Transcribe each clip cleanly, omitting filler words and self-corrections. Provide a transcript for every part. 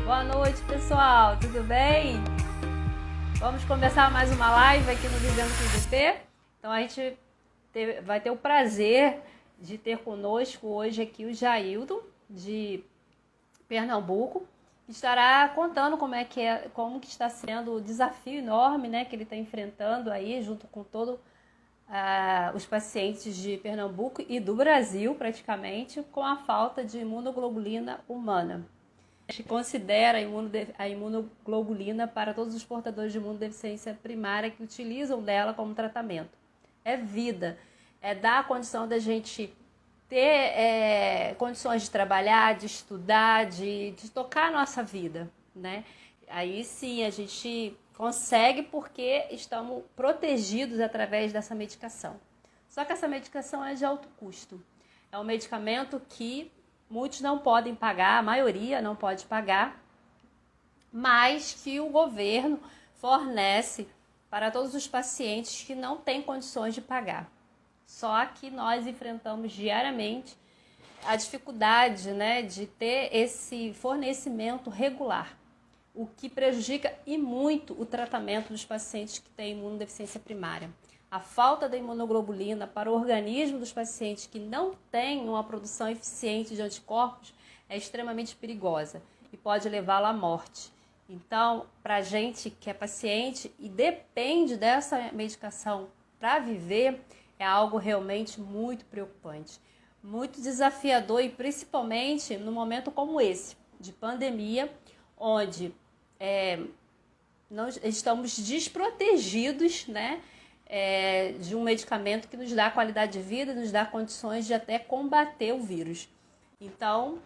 Boa noite, pessoal, tudo bem? Vamos começar mais uma live aqui no Vivendo com DP. Então a gente vai ter o prazer de ter conosco hoje aqui o Jailton, de Pernambuco, que estará contando como que está sendo o desafio enorme, né, que ele está enfrentando aí, junto com todos os pacientes de Pernambuco e do Brasil, praticamente, com a falta de imunoglobulina humana. A gente considera a imunoglobulina para todos os portadores de imunodeficiência primária que utilizam dela como tratamento. É vida, é dar a condição da gente ter condições de trabalhar, de estudar, de tocar a nossa vida, né? Aí sim a gente consegue porque estamos protegidos através dessa medicação. Só que essa medicação é de alto custo. É um medicamento que muitos não podem pagar, a maioria não pode pagar, mas que o governo fornece para todos os pacientes que não têm condições de pagar. Só que nós enfrentamos diariamente a dificuldade, né, de ter esse fornecimento regular, o que prejudica e muito o tratamento dos pacientes que têm imunodeficiência primária. A falta da imunoglobulina para o organismo dos pacientes que não têm uma produção eficiente de anticorpos é extremamente perigosa e pode levá-lo à morte. Então, para a gente que é paciente e depende dessa medicação para viver, é algo realmente muito preocupante, muito desafiador e principalmente num momento como esse, de pandemia, onde nós estamos desprotegidos, né? De um medicamento que nos dá qualidade de vida, nos dá condições de até combater o vírus. Então,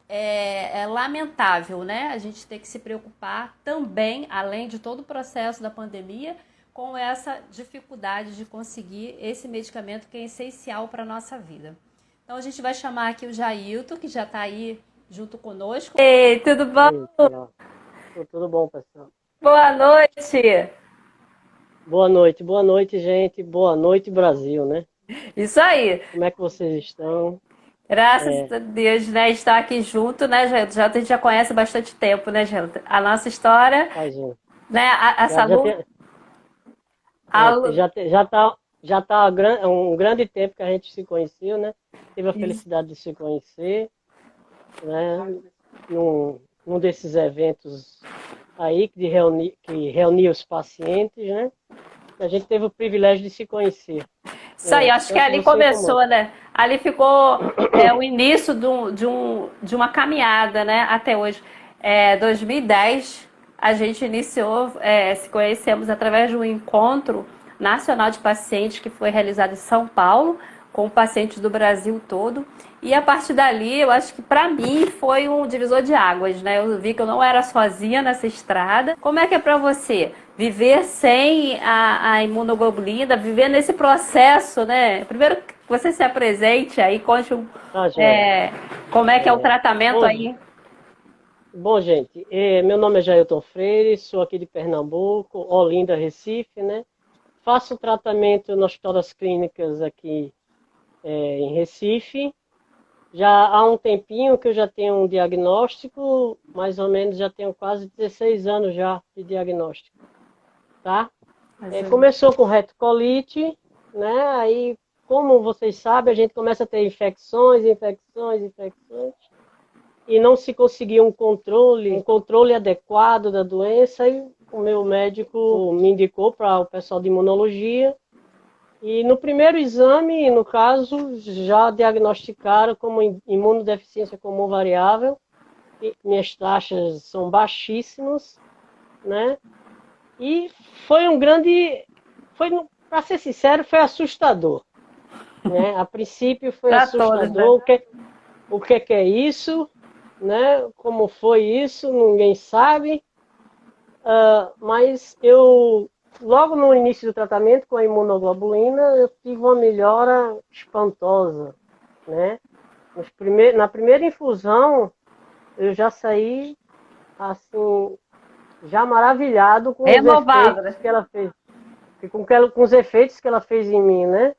é lamentável, né? A gente ter que se preocupar também, além de todo o processo da pandemia, com essa dificuldade de conseguir esse medicamento que é essencial para a nossa vida. Então, a gente vai chamar aqui o Jailton, que já está aí junto conosco. Ei, tudo bom? Tudo bom, pessoal? Boa noite! Boa noite, gente. Boa noite, Brasil, né? Isso aí! Como é que vocês estão? Graças a Deus, né? Estar aqui junto, né, Gelton? Já a gente já conhece há bastante tempo, né, Gelton? A nossa história, Faz um. né? Já, Essa já, luta. tem, já tá um grande tempo que a gente se conheceu, né? Tive a felicidade de se conhecer, né? Num desses eventos aí que reunia os pacientes, né? A gente teve o privilégio de se conhecer. Isso aí, acho que Tanto ali você como eu. começou, né? Ali ficou o início de uma caminhada, né? Até hoje. 2010, a gente iniciou, se conhecemos através de um encontro nacional de pacientes que foi realizado em São Paulo, com pacientes do Brasil todo. E a partir dali, eu acho que para mim foi um divisor de águas, né? Eu vi que eu não era sozinha nessa estrada. Como é que é para você viver sem a imunoglobulina, viver nesse processo, né? Primeiro que você se apresente aí, conte Tá, joia. como é que é o tratamento Bom, aí. Bom, gente, meu nome é Jailton Freire, sou aqui de Pernambuco, Olinda, Recife, né? Faço tratamento no Hospital das Clínicas aqui em Recife. Já há um tempinho que eu já tenho um diagnóstico, mais ou menos já tenho quase 16 anos já de diagnóstico, tá? Começou com retocolite, né? Aí, como vocês sabem, a gente começa a ter infecções, e não se conseguia um controle adequado da doença, e o meu médico me indicou para o pessoal de imunologia, e no primeiro exame, no caso, já diagnosticaram como imunodeficiência comum variável, e minhas taxas são baixíssimas, né? E foi para ser sincero, foi assustador, né? A princípio foi Para todos, né? assustador, o que é isso, né? Como foi isso, ninguém sabe. Mas eu, logo no início do tratamento com a imunoglobulina, eu tive uma melhora espantosa, né? Na primeira infusão, eu já saí, assim, já maravilhado com os Renovado, né? efeitos que ela fez, com os efeitos que ela fez em mim, né?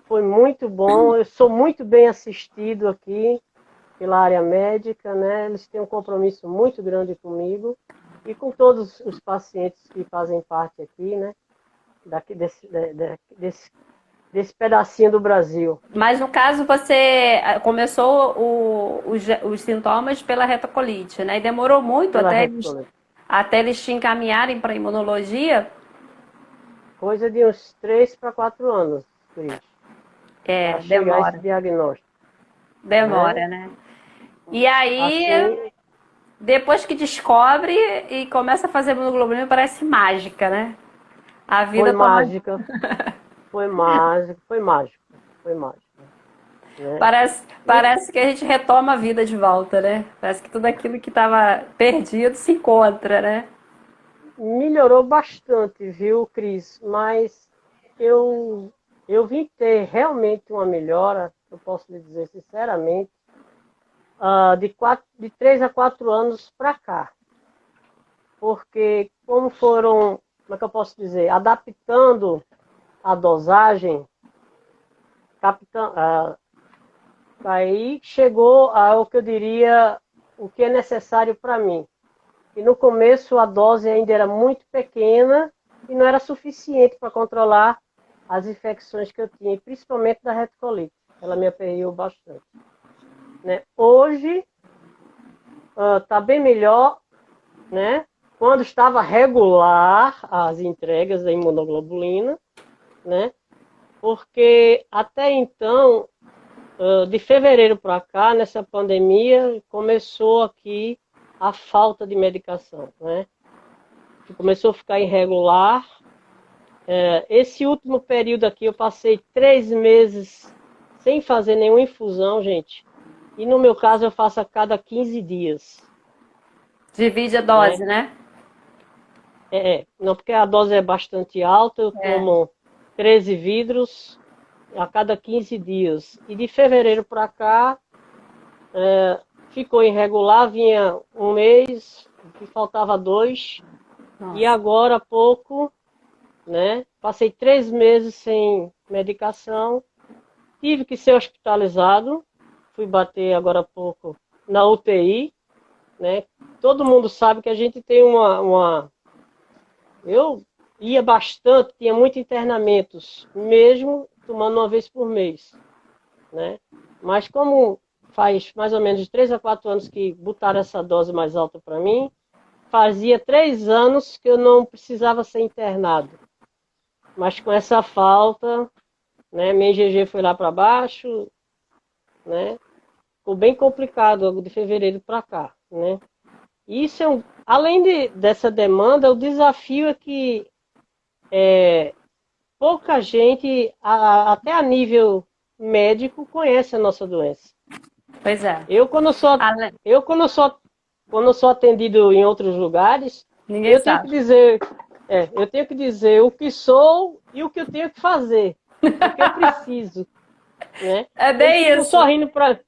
Foi muito bom, eu sou muito bem assistido aqui, pela área médica, né? Eles têm um compromisso muito grande comigo e com todos os pacientes que fazem parte aqui, né? Daqui desse pedacinho do Brasil. Mas no caso você começou os sintomas pela retocolite, né? E demorou muito Pela retocolite. até eles te encaminharem para imunologia? Coisa de uns 3 para 4 anos, Cris. É, para chegar a esse demora. diagnóstico. Demora, né? E aí, Assim, depois que descobre e começa a fazer imunoglobulina, parece mágica, né? A foi vida toma. mágica, foi mágico, foi mágico, foi mágico. Né? Parece que a gente retoma a vida de volta, né? Parece que tudo aquilo que estava perdido se encontra, né? Melhorou bastante, viu, Cris? Mas eu vim ter realmente uma melhora, eu posso lhe dizer sinceramente, de 3 a 4 anos para cá. Porque como foram, como é que eu posso dizer, adaptando a dosagem, aí chegou ao que eu diria o que é necessário para mim. E no começo a dose ainda era muito pequena e não era suficiente para controlar as infecções que eu tinha, principalmente da retocolite. Ela me aperreou bastante. Né? Hoje está bem melhor, né? Quando estava regular as entregas da imunoglobulina, né? Porque até então, de fevereiro para cá, nessa pandemia, começou aqui a falta de medicação, né? Começou a ficar irregular. Esse último período aqui, eu passei 3 meses sem fazer nenhuma infusão, gente. E no meu caso, eu faço a cada 15 dias. Divide a dose, né? Não, porque a dose é bastante alta, eu tomo 13 vidros a cada 15 dias. E de fevereiro para cá, ficou irregular, vinha um mês, que faltava 2, e agora há pouco, né, passei 3 meses sem medicação, tive que ser hospitalizado, fui bater agora há pouco na UTI, né, todo mundo sabe que a gente tem Eu ia bastante, tinha muitos internamentos, mesmo tomando uma vez por mês, né, mas como faz mais ou menos de 3 a 4 anos que botaram essa dose mais alta para mim, fazia 3 anos que eu não precisava ser internado. Mas com essa falta, né, minha IgG foi lá para baixo, né, ficou bem complicado de fevereiro para cá, né. Isso além dessa demanda, o desafio é que pouca gente, até a nível médico, conhece a nossa doença. Pois é. Eu quando sou atendido em outros lugares, Ninguém sabe. eu tenho que dizer o que sou e o que eu tenho que fazer, o que eu preciso, né? É bem eles ficam isso. sorrindo para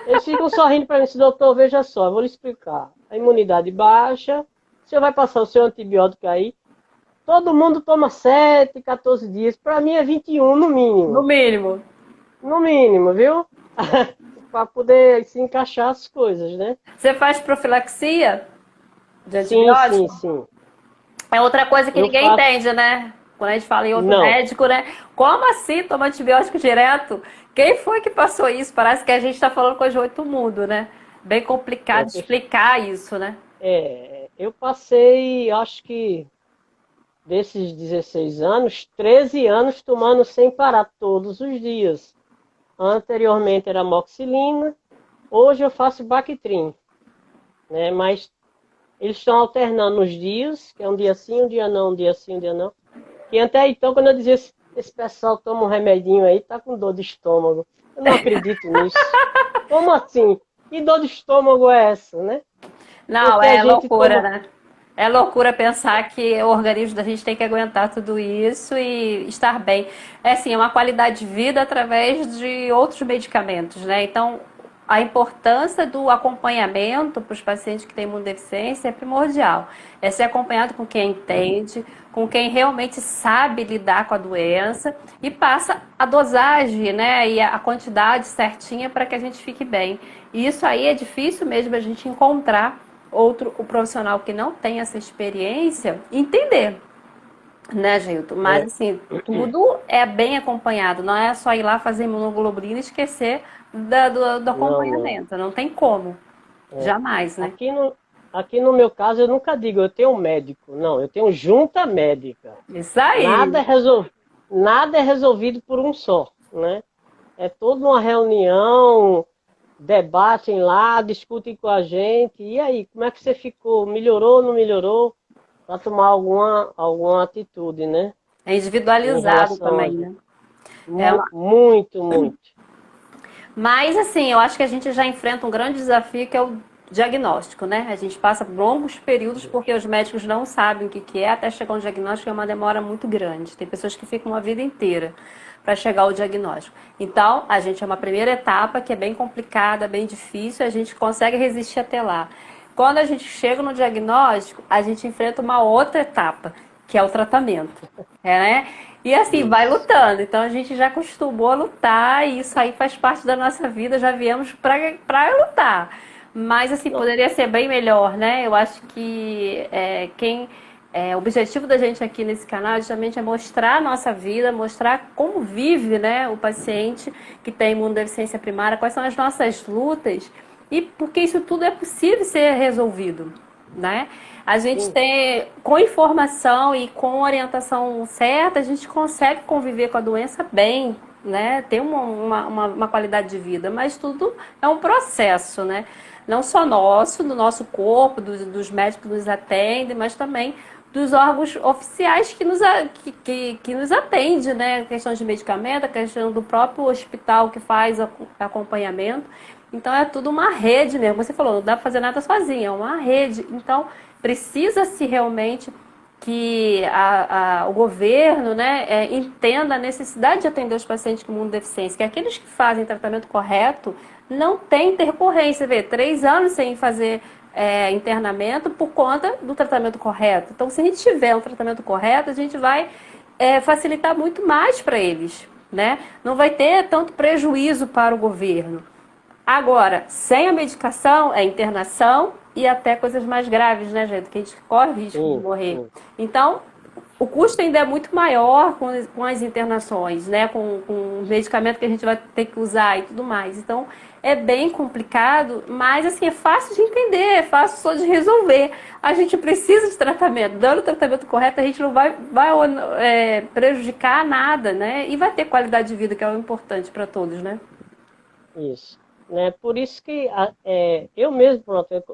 eles ficam sorrindo para mim, doutor, veja só, eu vou lhe explicar. A imunidade baixa, o senhor vai passar o seu antibiótico aí. Todo mundo toma 7, 14 dias, para mim é 21 no mínimo. No mínimo. No mínimo, viu? Para poder se encaixar as coisas, né? Você faz profilaxia de Sim, antibiótico? sim, sim. É outra coisa que Eu ninguém faço... entende, né? Quando a gente fala em outro Não. médico, né? Como assim toma antibiótico direto? Quem foi que passou isso? Parece que a gente está falando coisa de outro mundo, né? Bem complicado explicar isso, né? Eu passei, acho que desses 16 anos, 13 anos tomando sem parar todos os dias. Anteriormente era amoxicilina, hoje eu faço Bactrim, né? Mas eles estão alternando os dias, que é um dia sim, um dia não, um dia sim, um dia não. E até então, quando eu dizia, esse pessoal toma um remedinho aí, tá com dor de estômago. Eu não acredito nisso. Como assim? Que dor de estômago é essa, né? Não, é loucura, né? É loucura pensar que o organismo da gente tem que aguentar tudo isso e estar bem. É assim, é uma qualidade de vida através de outros medicamentos, né? Então, a importância do acompanhamento para os pacientes que têm imunodeficiência é primordial. É ser acompanhado com quem entende, com quem realmente sabe lidar com a doença e passa a dosagem, né, e a quantidade certinha para que a gente fique bem. E isso aí é difícil mesmo a gente encontrar o profissional que não tem essa experiência entender. Né, Gilton? Mas, assim, tudo é bem acompanhado. Não é só ir lá fazer imunoglobulina e esquecer do Não, não. acompanhamento. Não tem como. Jamais, né? Aqui no meu caso, eu nunca digo eu tenho um médico. Não, eu tenho junta médica. Isso aí. Nada é resolvido por um só, né? É toda uma reunião, debatem lá, discutem com a gente. E aí, como é que você ficou? Melhorou ou não melhorou? Para tomar alguma atitude, né? É Em individualizado relação a também, isso. né? É, Muito, muito. mas, assim, eu acho que a gente já enfrenta um grande desafio que é o diagnóstico, né? A gente passa longos períodos porque os médicos não sabem o que é, até chegar um diagnóstico é uma demora muito grande. Tem pessoas que ficam uma vida inteira para chegar ao diagnóstico. Então, a gente é uma primeira etapa que é bem complicada, bem difícil, a gente consegue resistir até lá. Quando a gente chega no diagnóstico, a gente enfrenta uma outra etapa, que é o tratamento, né? E assim, vai lutando. Então a gente já acostumou a lutar e isso aí faz parte da nossa vida, já viemos para lutar. Mas assim, poderia ser bem melhor, né? Eu acho que o objetivo da gente aqui nesse canal justamente é mostrar a nossa vida, mostrar como vive, né, o paciente que tem imunodeficiência primária, quais são as nossas lutas e porque isso tudo é possível ser resolvido, né? A gente tem, com informação e com orientação certa, a gente consegue conviver com a doença bem, né? Ter uma qualidade de vida, mas tudo é um processo, né? Não só nosso, do nosso corpo, dos médicos que nos atendem, mas também dos órgãos oficiais que nos atendem, né? A questão de medicamento, a questão do próprio hospital que faz acompanhamento. Então é tudo uma rede mesmo. Você falou, não dá para fazer nada sozinho, é uma rede. Então precisa-se realmente que o governo, né, entenda a necessidade de atender os pacientes com imunodeficiência, que aqueles que fazem tratamento correto não têm intercorrência. Vê, 3 anos sem fazer internamento por conta do tratamento correto. Então, se a gente tiver um tratamento correto, a gente vai facilitar muito mais para eles, né? Não vai ter tanto prejuízo para o governo. Agora, sem a medicação, é internação e até coisas mais graves, né, gente? Que a gente corre o risco de morrer. Então, o custo ainda é muito maior com as internações, né? Com o medicamento que a gente vai ter que usar e tudo mais. Então, é bem complicado, mas assim, é fácil de entender, é fácil só de resolver. A gente precisa de tratamento. Dando o tratamento correto, a gente não vai prejudicar nada, né? E vai ter qualidade de vida, que é o importante para todos, né? Isso. Né? Por isso que eu mesmo, pronto, eu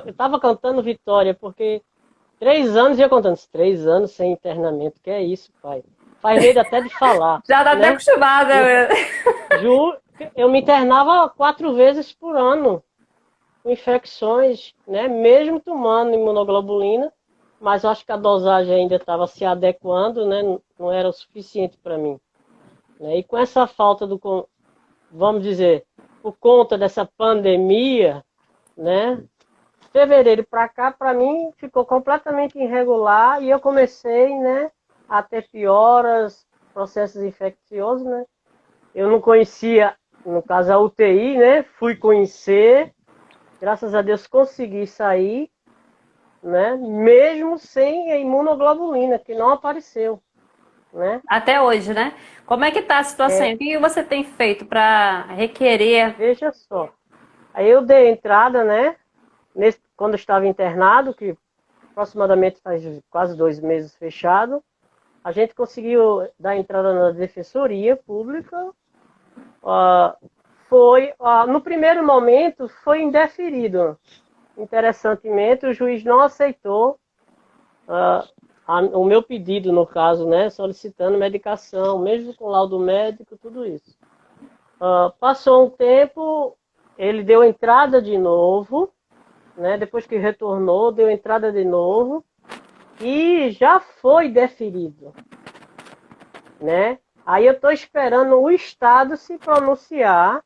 estava cantando vitória, porque 3 anos ia contando, 3 anos sem internamento, que é isso, pai. Faz medo até de falar. Já tá até acostumada. Eu me internava 4 vezes por ano, com infecções, né? Mesmo tomando imunoglobulina, mas eu acho que a dosagem ainda estava se adequando, né? Não era o suficiente para mim. Né? E com essa falta vamos dizer, por conta dessa pandemia, né? Fevereiro para cá, para mim, ficou completamente irregular e eu comecei, né, a ter pioras, processos infecciosos, né? Eu não conhecia, no caso, a UTI, né? Fui conhecer, graças a Deus consegui sair, né? Mesmo sem a imunoglobulina, que não apareceu, né? Até hoje, né? Como é que tá a situação? O que você tem feito para requerer? Veja só. Aí eu dei entrada, né? Quando eu estava internado, que aproximadamente faz quase 2 meses fechado, a gente conseguiu dar entrada na Defensoria Pública. No primeiro momento, foi indeferido. Interessantemente, o juiz não aceitou o meu pedido, no caso, né, solicitando medicação, mesmo com laudo médico, tudo isso. Passou um tempo, ele deu entrada de novo, né, depois que retornou, deu entrada de novo, e já foi deferido, né? Aí eu estou esperando o Estado se pronunciar,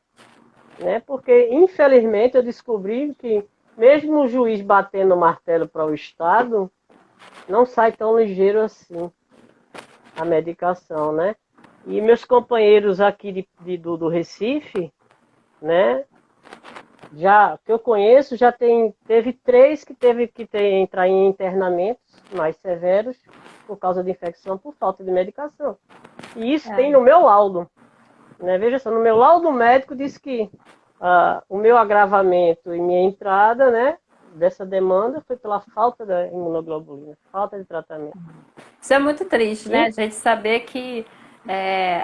né? Porque, infelizmente, eu descobri que mesmo o juiz batendo o martelo para o Estado, não sai tão ligeiro assim a medicação, né? E meus companheiros aqui do Recife, né? Já que eu conheço, teve 3 que teve que entrar em internamentos mais severos por causa de infecção por falta de medicação. E isso tem no meu laudo. Né? Veja só, no meu laudo médico diz que o meu agravamento e minha entrada, né, dessa demanda foi pela falta da imunoglobulina, falta de tratamento. Isso é muito triste, né? A gente saber que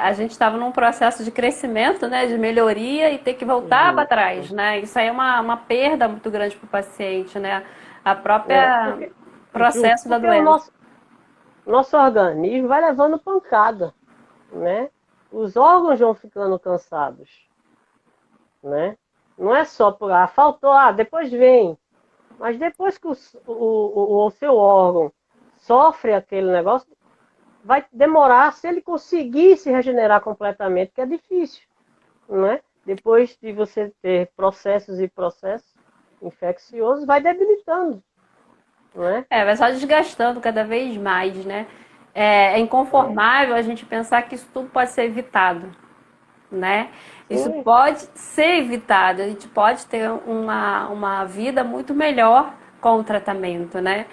a gente estava num processo de crescimento, né, de melhoria e ter que voltar para trás, né? Isso aí é uma perda muito grande para o paciente, né? A própria processo da porque o doença. nosso organismo vai levando pancada, né? Os órgãos vão ficando cansados, né? Não é só por faltou, depois vem. Mas depois que o seu órgão sofre aquele negócio, vai demorar, se ele conseguir se regenerar completamente, que é difícil, não é? Depois de você ter processos e processos infecciosos, vai debilitando, não é? Vai só desgastando cada vez mais, né? É inconformável a gente pensar que isso tudo pode ser evitado, né? Isso Sim. pode ser evitado, a gente pode ter uma vida muito melhor com o tratamento, né?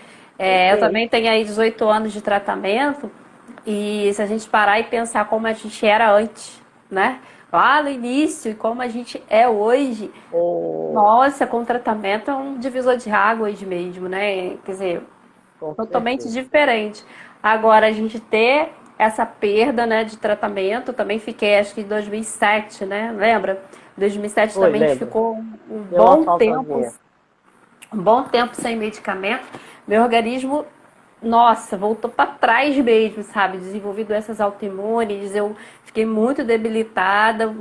Eu também tenho aí 18 anos de tratamento e se a gente parar e pensar como a gente era antes, né? Lá no início e como a gente é hoje, nossa, com o tratamento é um divisor de águas mesmo, né? Quer dizer, totalmente diferente. Agora, a gente ter essa perda, né, de tratamento, também fiquei, acho que em 2007, né? Lembra? Em 2007 também a gente ficou um bom tempo sem medicamento. Meu organismo, nossa, voltou para trás mesmo, sabe? Desenvolvi doenças autoimunes, eu fiquei muito debilitada,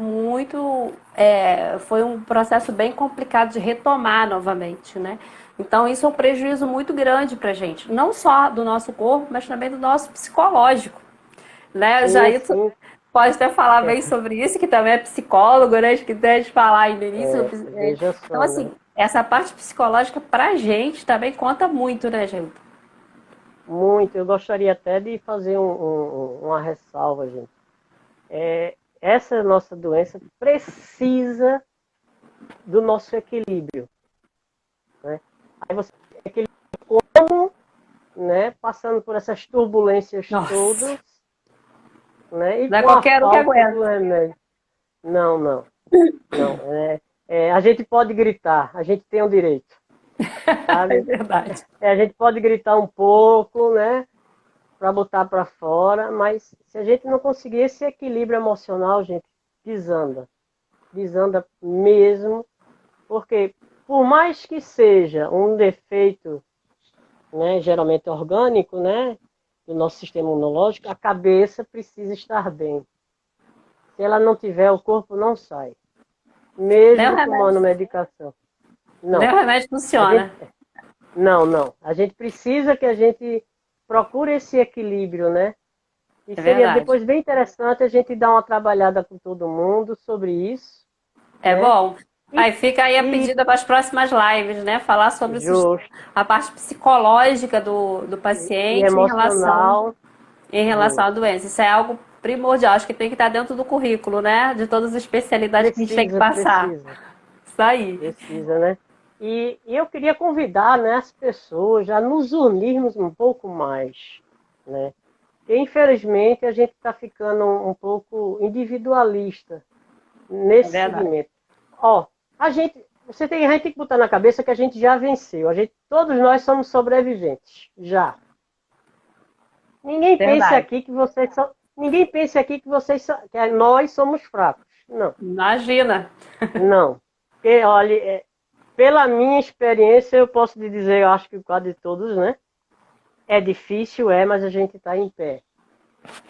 foi um processo bem complicado de retomar novamente, né? Então, isso é um prejuízo muito grande pra gente. Não só do nosso corpo, mas também do nosso psicológico. Né? Jair pode até falar bem sobre isso, que também é psicólogo, né? Acho que deve falar aí no início. Então, assim, essa parte psicológica pra gente também conta muito, né, Jair? Muito. Eu gostaria até de fazer uma ressalva, gente. Essa nossa doença precisa do nosso equilíbrio. Né? Aí você tem equilíbrio como, né, passando por essas turbulências todas. Né, e não é qualquer um que aguenta. Não. A gente pode gritar, a gente tem o direito. Sabe? É verdade. A gente pode gritar um pouco, né? Para botar para fora, mas se a gente não conseguir esse equilíbrio emocional, gente, desanda mesmo, porque por mais que seja um defeito, né, geralmente orgânico, né, do nosso sistema imunológico, a cabeça precisa estar bem. Se ela não tiver, o corpo não sai, mesmo tomando medicação. Não. Nem o remédio funciona. Não. A gente precisa que a gente procure esse equilíbrio, né? E seria depois bem interessante a gente dar uma trabalhada com todo mundo sobre isso. É, né? Bom. Aí fica aí a pedida para as próximas lives, né? Falar sobre a parte psicológica do paciente em relação à doença. Isso é algo primordial. Acho que tem que estar dentro do currículo, né? De todas as especialidades que a gente tem que passar. Isso aí. Precisa, né? E eu queria convidar, né, as pessoas a nos unirmos um pouco mais, né? Porque, infelizmente, a gente está ficando um pouco individualista nesse segmento. A gente tem que botar na cabeça que a gente já venceu. Todos nós somos sobreviventes, já. Ninguém pense aqui que nós somos fracos. Não. Imagina. Não. Porque, olha, pela minha experiência, eu posso lhe dizer, eu acho que quase todos, né? É difícil, mas a gente está em pé.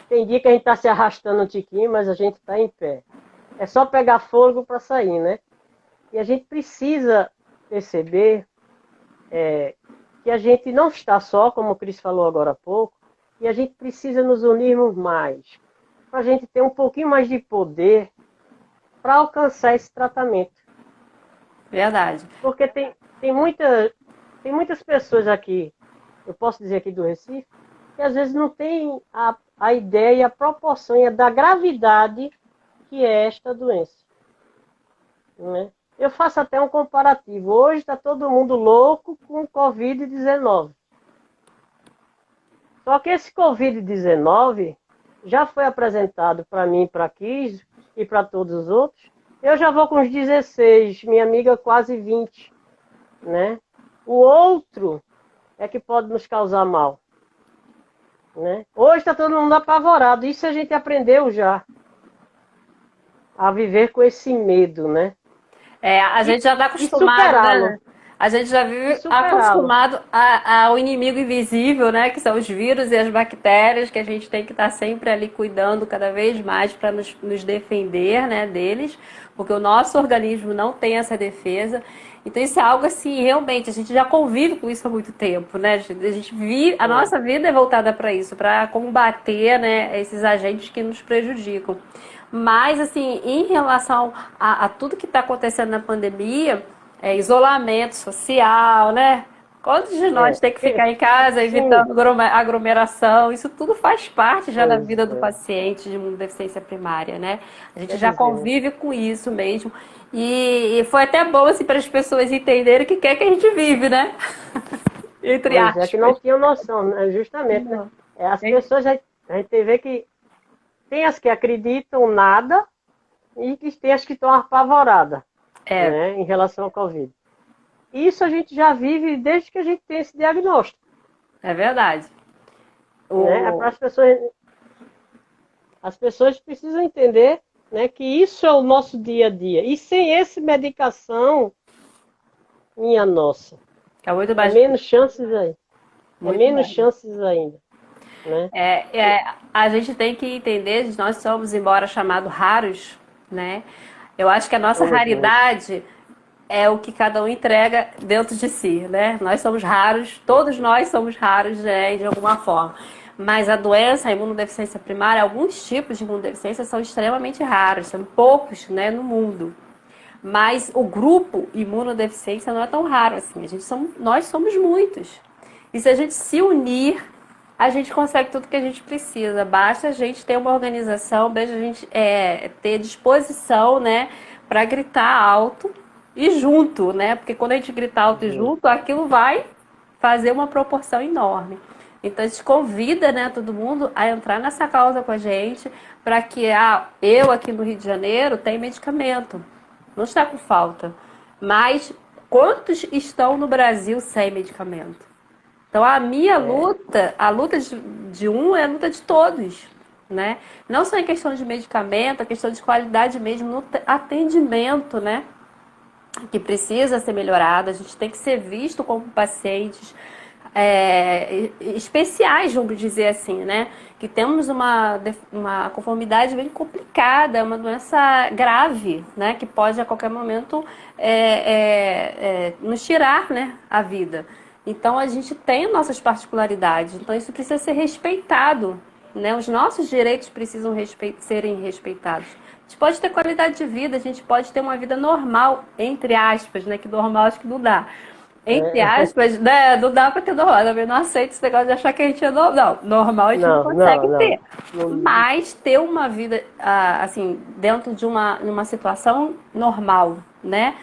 Tem dia que a gente está se arrastando um tiquinho, mas a gente está em pé. É só pegar fôlego para sair, né? E a gente precisa perceber que a gente não está só, como o Cris falou agora há pouco, e a gente precisa nos unirmos mais, para a gente ter um pouquinho mais de poder para alcançar esse tratamento. Verdade. Porque tem muitas pessoas aqui, eu posso dizer aqui do Recife, que às vezes não tem a ideia, a proporção da gravidade que é esta doença. Né? Eu faço até um comparativo. Hoje está todo mundo louco com Covid-19. Só que esse Covid-19 já foi apresentado para mim, para Kis e para todos os outros. Eu já vou com uns 16, minha amiga quase 20. Né? O outro é que pode nos causar mal. Né? Hoje está todo mundo apavorado. Isso a gente aprendeu já. A viver com esse medo, né? A gente já está acostumado, né? A gente já vive acostumado ao inimigo invisível, né? Que são os vírus e as bactérias, que a gente tem que estar sempre ali cuidando cada vez mais para nos defender, né, deles, porque o nosso organismo não tem essa defesa. Então isso é algo assim, realmente, a gente já convive com isso há muito tempo, né? A nossa vida é voltada para isso, para combater, né, esses agentes que nos prejudicam. Mas, assim, em relação a tudo que está acontecendo na pandemia, isolamento social, né? Quantos de nós tem que ficar em casa evitando aglomeração? Isso tudo faz parte já da vida do paciente de imunodeficiência primária, né? A gente já convive com isso mesmo. E foi até bom, assim, para as pessoas entenderem o que é que a gente vive, né? Entre aspas. É que não tinham noção, né? Justamente. Né? As pessoas, a gente vê que tem as que acreditam nada e tem as que estão apavoradas né, em relação ao Covid. Isso a gente já vive desde que a gente tem esse diagnóstico. É verdade. Né? As pessoas precisam entender, né, que isso é o nosso dia a dia. E sem essa medicação, minha nossa, é muito mais menos chances aí. Menos chances ainda. Né? A gente tem que entender, nós somos, embora chamados raros, né? Eu acho que a nossa raridade é o que cada um entrega dentro de si, né? Nós somos raros, todos nós somos raros, né, de alguma forma. Mas a doença, a imunodeficiência primária, alguns tipos de imunodeficiência são extremamente raros, são poucos, né, no mundo. Mas o grupo imunodeficiência não é tão raro assim. Nós somos muitos. E se a gente se unir, a gente consegue tudo que a gente precisa. Basta a gente ter uma organização, basta a gente ter disposição, né, para gritar alto e junto, né? Porque quando a gente gritar alto e junto, aquilo vai fazer uma proporção enorme. Então a gente convida, né, todo mundo a entrar nessa causa com a gente, para que eu aqui no Rio de Janeiro tenho medicamento. Não está com falta. Mas quantos estão no Brasil sem medicamento? Então a minha luta, a luta de um é a luta de todos, né? Não só em questão de medicamento, a questão de qualidade mesmo no atendimento, né? Que precisa ser melhorado. A gente tem que ser visto como pacientes especiais, vamos dizer assim, né? Que temos uma conformidade bem complicada, uma doença grave, né? Que pode a qualquer momento nos tirar, né, a vida. Então a gente tem nossas particularidades, então isso precisa ser respeitado, né? Os nossos direitos precisam serem respeitados. A gente pode ter qualidade de vida, a gente pode ter uma vida normal, entre aspas, né? Que normal acho que não dá. Entre aspas, né? Não dá para ter normal. Eu não aceito esse negócio de achar que a gente é normal. Não, normal a gente não consegue ter. Mas ter uma vida, assim, dentro de uma situação normal, né?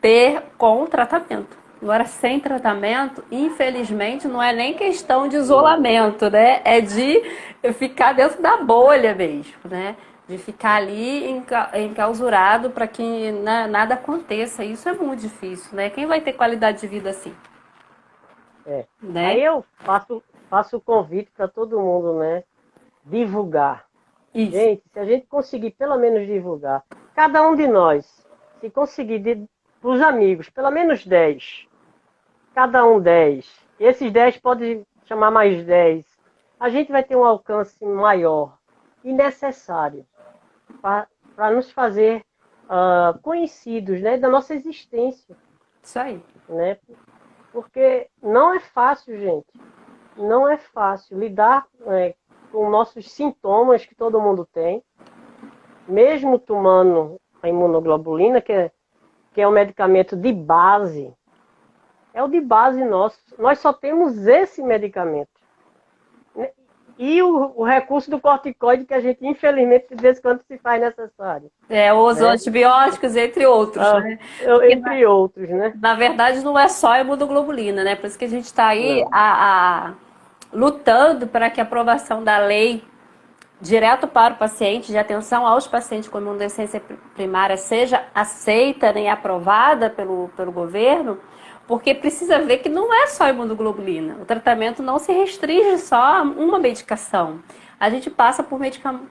Ter com tratamento. Agora, sem tratamento, infelizmente, não é nem questão de isolamento, né? É de ficar dentro da bolha mesmo, né? De ficar ali enclausurado para que nada aconteça. Isso é muito difícil, né? Quem vai ter qualidade de vida assim? Né? Aí eu faço o convite para todo mundo, né? Divulgar. Isso. Gente, se a gente conseguir pelo menos divulgar, cada um de nós, se conseguir para os amigos, pelo menos 10, cada um 10, e esses 10 podem chamar mais 10, a gente vai ter um alcance maior e necessário para nos fazer conhecidos, né, da nossa existência. Isso aí. Né? Porque não é fácil, gente. Não é fácil lidar com nossos sintomas que todo mundo tem, mesmo tomando a imunoglobulina, que que é um medicamento de base, é o de base nosso. Nós só temos esse medicamento. E o recurso do corticoide que a gente, infelizmente, de vez em quando se faz necessário. Os Né? antibióticos, entre outros, né? Entre outros, né? Na verdade, não é só a imunoglobulina, né? Por isso que a gente está aí lutando para que a aprovação da lei direto para o paciente, de atenção aos pacientes com imunodeficiência primária, seja aceita e aprovada pelo governo, porque precisa ver que não é só imunoglobulina. O tratamento não se restringe só a uma medicação. A gente passa por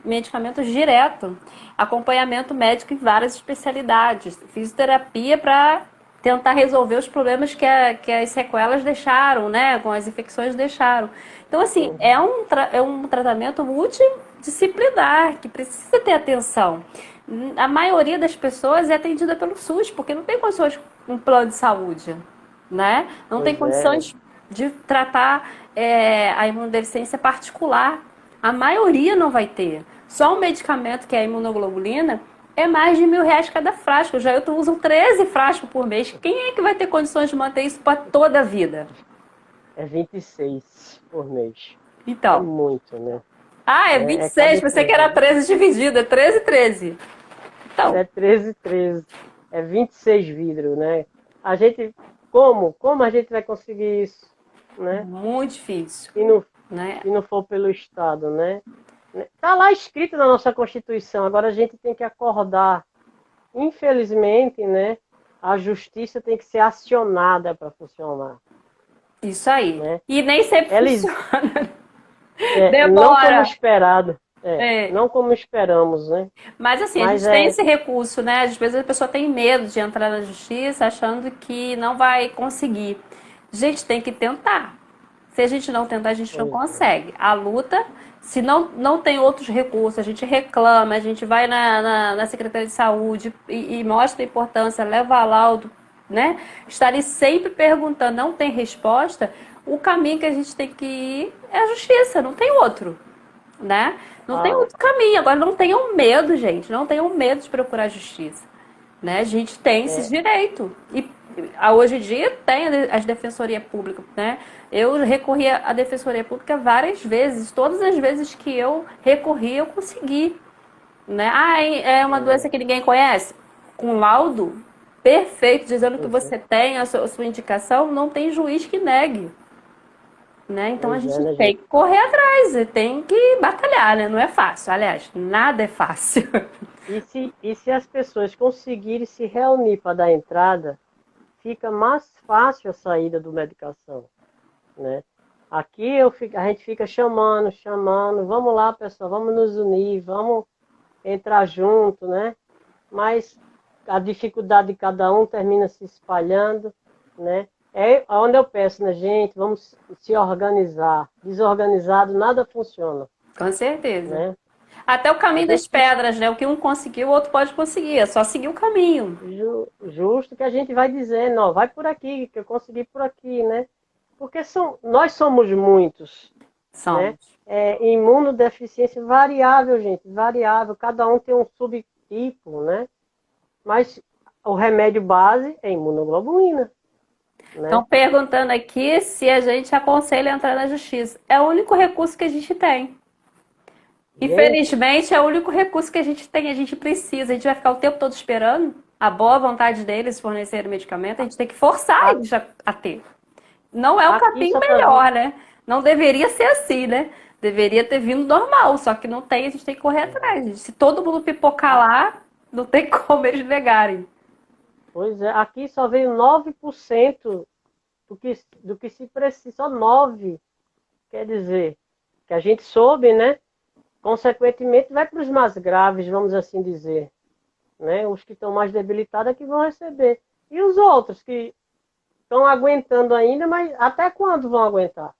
medicamentos direto, acompanhamento médico em várias especialidades, fisioterapia para tentar resolver os problemas que as sequelas deixaram, né? Com as infecções deixaram. Então, assim, é um tratamento multidisciplinar, que precisa ter atenção. A maioria das pessoas é atendida pelo SUS, porque não tem condições com um plano de saúde, né? Não tem condições de tratar a imunodeficiência particular. A maioria não vai ter. Só um medicamento que é a imunoglobulina é mais de R$1.000 cada frasco. Já eu uso 13 frascos por mês. Quem é que vai ter condições de manter isso para toda a vida? É 26 por mês. Então. É muito, né? É 26. Pensei que era 13 dividido. É 13, 13. Então. É 13, 13. É 26 vidros, né? A gente... Como a gente vai conseguir isso? Né? Muito difícil. Se não for pelo Estado, né? Está lá escrito na nossa Constituição. Agora a gente tem que acordar. Infelizmente, né? A justiça tem que ser acionada para funcionar. Isso aí. Né? E nem sempre funciona. Não como esperado. Não como esperamos, né? Mas assim, a gente tem esse recurso, né? Às vezes a pessoa tem medo de entrar na justiça achando que não vai conseguir. A gente tem que tentar. Se a gente não tentar, a gente não consegue. A luta, se não tem outros recursos, a gente reclama, a gente vai na Secretaria de Saúde e mostra a importância, leva laudo, né? Estarem sempre perguntando, não tem resposta, o caminho que a gente tem que ir é a justiça, não tem outro, né? Não tem outro caminho. Agora, não tenham medo, gente, não tenham medo de procurar a justiça, né? A gente tem esse direito. E hoje em dia tem as defensorias públicas, né? Eu recorri à defensoria pública várias vezes. Todas as vezes que eu recorri, eu consegui, né? É uma doença que ninguém conhece? Com laudo perfeito, dizendo que você tem a sua indicação, não tem juiz que negue, né? Então a gente tem que correr atrás, tem que batalhar, né? Não é fácil. Aliás, nada é fácil. E se as pessoas conseguirem se reunir para dar entrada, fica mais fácil a saída da medicação, né? Aqui a gente fica chamando, vamos lá, pessoal, vamos nos unir, vamos entrar junto, né? Mas a dificuldade de cada um termina se espalhando, né? É onde eu peço, né, gente, vamos se organizar. Desorganizado, nada funciona. Com certeza. Né? Até o caminho das pedras, né? O que um conseguiu, o outro pode conseguir. É só seguir o caminho. Justo que a gente vai dizendo, ó, vai por aqui, que eu consegui por aqui, né? Porque nós somos muitos. Somos. Né? Imunodeficiência variável, gente, variável. Cada um tem um subtipo, né? Mas o remédio base é imunoglobulina. Né? Estão perguntando aqui se a gente aconselha entrar na justiça. É o único recurso que a gente tem. Infelizmente, é o único recurso que a gente tem. A gente precisa. A gente vai ficar o tempo todo esperando a boa vontade deles fornecerem medicamento. A gente tem que forçar eles a ter. Não é o caminho melhor, né? Não deveria ser assim, né? Deveria ter vindo normal. Só que não tem, a gente tem que correr atrás. Se todo mundo pipocar lá, não tem como eles negarem. Pois é, aqui só veio 9% do que se precisa, só 9%. Quer dizer, que a gente soube, né? Consequentemente, vai para os mais graves, vamos assim dizer. Né? Os que estão mais debilitados é que vão receber. E os outros que estão aguentando ainda, mas até quando vão aguentar?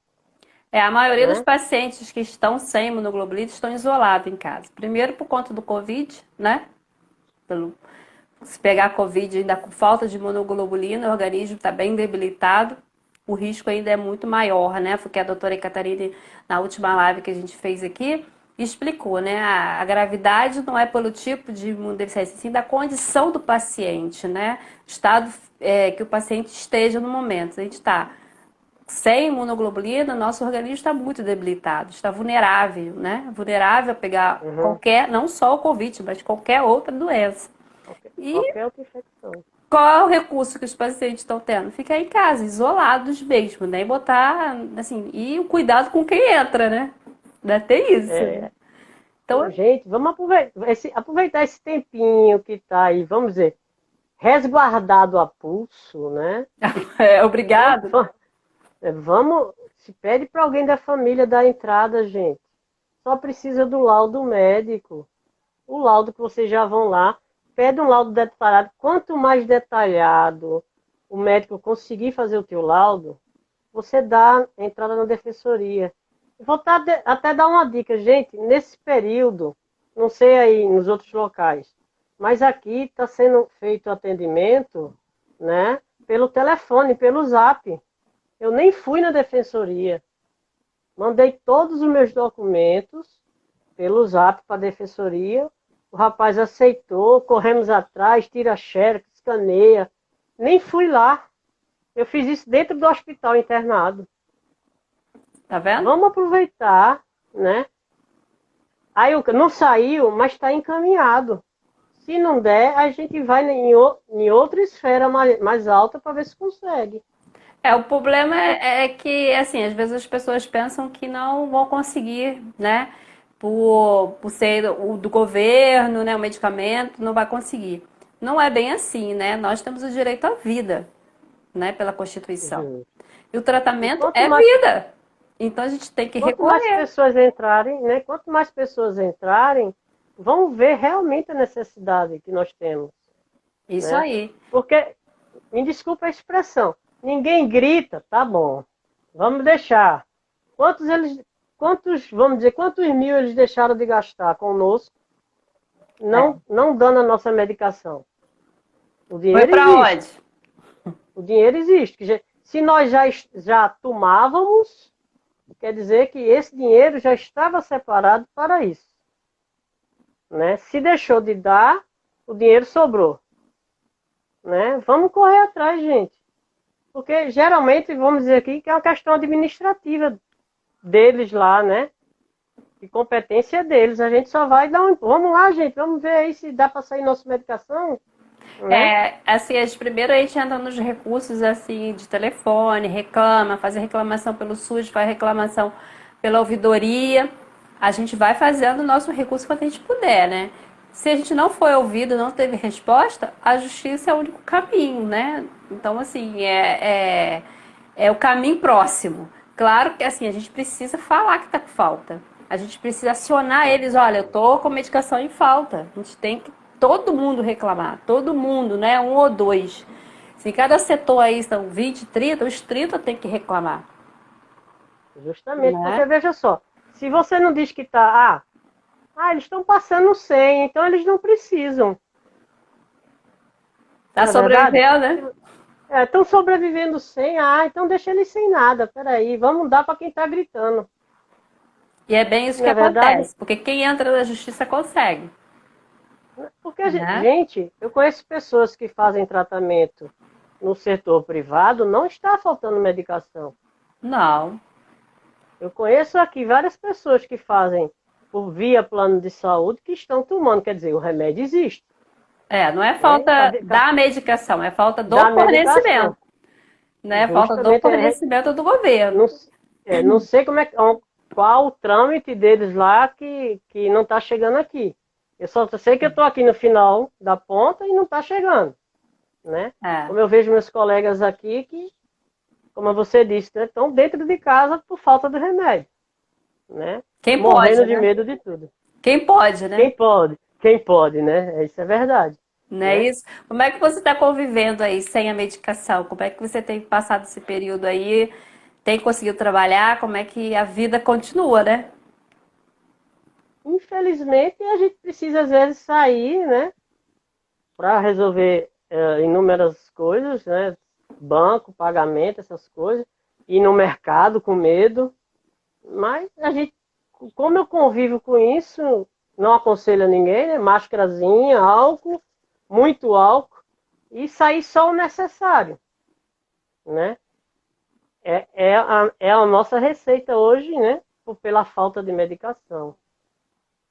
A maioria dos pacientes que estão sem imunoglobulina estão isolados em casa. Primeiro por conta do Covid, né? Se pegar Covid ainda com falta de imunoglobulina, o organismo está bem debilitado, o risco ainda é muito maior, né? Porque a doutora Catarina, na última live que a gente fez aqui, explicou, né? A gravidade não é pelo tipo de imunodeficiência, sim da condição do paciente, né? Estado que o paciente esteja no momento. Se a gente está sem imunoglobulina, nosso organismo está muito debilitado, está vulnerável, né? Vulnerável a pegar Uhum. qualquer, não só o Covid, mas qualquer outra doença. E Qualquer outra infecção. qual é o recurso que os pacientes estão tendo? Ficar em casa, isolados mesmo, né? E botar, assim, e o cuidado com quem entra, né? Ainda tem isso, né? Então, Gente, vamos aproveitar esse tempinho que está aí, vamos dizer, resguardado a pulso, né? Vamos, obrigado. se pede para alguém da família dar entrada, gente. Só precisa do laudo médico. O laudo que vocês já vão lá, pede um laudo detalhado. Quanto mais detalhado o médico conseguir fazer o teu laudo, você dá entrada na defensoria. Vou até dar uma dica, gente, nesse período, não sei aí nos outros locais, mas aqui está sendo feito atendimento, né, pelo telefone, pelo Zap. Eu nem fui na defensoria. Mandei todos os meus documentos pelo Zap para a defensoria. O rapaz aceitou, corremos atrás, tira xerox, escaneia. Nem fui lá. Eu fiz isso dentro do hospital internado. Tá vendo? Vamos aproveitar, né? Aí não saiu, mas está encaminhado. Se não der, a gente vai em outra esfera mais alta para ver se consegue. O problema é que, assim, às vezes as pessoas pensam que não vão conseguir, né? Por ser o do governo, né? O medicamento, não vai conseguir. Não é bem assim, né? Nós temos o direito à vida, né? Pela Constituição. Uhum. E o E tratamento é vida. Então a gente tem que quanto mais recorrer. pessoas entrarem, né? Quanto mais pessoas entrarem, vão ver realmente a necessidade que nós temos, Isso né? aí. Porque, me desculpa a expressão, ninguém grita, tá bom, vamos deixar. Vamos dizer, quantos mil eles deixaram de gastar conosco, não dando a nossa medicação? O Foi dinheiro pra existe. onde? O dinheiro existe. Se nós já tomávamos, quer dizer que esse dinheiro já estava separado para isso. Né? Se deixou de dar, o dinheiro sobrou. Né? Vamos correr atrás, gente. Porque geralmente, vamos dizer aqui, que é uma questão administrativa deles lá, né? De competência deles. A gente só vai dar Vamos lá, gente, vamos ver aí se dá para sair nossa medicação. Né? Assim, primeiro a gente entra nos recursos, assim, de telefone, reclama, faz reclamação pelo SUS, faz reclamação pela ouvidoria. A gente vai fazendo o nosso recurso quando a gente puder, né? Se a gente não foi ouvido, não teve resposta, a justiça é o único caminho, né? Então, assim, é o caminho próximo. Claro que, assim, a gente precisa falar que tá com falta. A gente precisa acionar eles, olha, eu tô com medicação em falta. A gente tem que todo mundo reclamar, todo mundo, né? Um ou dois. Se cada setor aí são 20, 30, os 30 tem que reclamar. Justamente, Né? porque veja só, se você não diz que está, eles estão passando 100, então eles não precisam. Tá sobrevivendo, né? Estão sobrevivendo sem, então deixa eles sem nada, peraí, vamos dar para quem está gritando. E é bem isso que Não é verdade? acontece, porque quem entra na justiça consegue. Porque, Né? gente, eu conheço pessoas que fazem tratamento no setor privado, não está faltando medicação. Não. Eu conheço aqui várias pessoas que fazem por via plano de saúde que estão tomando, quer dizer, o remédio existe. Não é falta da medicação, é falta do fornecimento. Né? Falta do fornecimento do governo. Não sei qual o trâmite deles lá que não está chegando aqui. Eu só sei que eu estou aqui no final da ponta e não está chegando. Né? Como eu vejo meus colegas aqui que, como você disse, né, estão dentro de casa por falta de remédio. Né? Quem morrendo pode, de né? medo de tudo. Quem pode, né? Quem pode, né? Isso é verdade. Não é isso? Como é que você está convivendo aí sem a medicação? Como é que você tem passado esse período aí? Tem conseguido trabalhar? Como é que a vida continua, né? Infelizmente, a gente precisa, às vezes, sair, né? Para resolver inúmeras coisas, né? Banco, pagamento, essas coisas. Ir no mercado com medo. Mas a gente como eu convivo com isso, não aconselho a ninguém, né? Máscarazinha, álcool, muito álcool, e sair só o necessário, né? É a nossa receita hoje, né? Pela falta de medicação,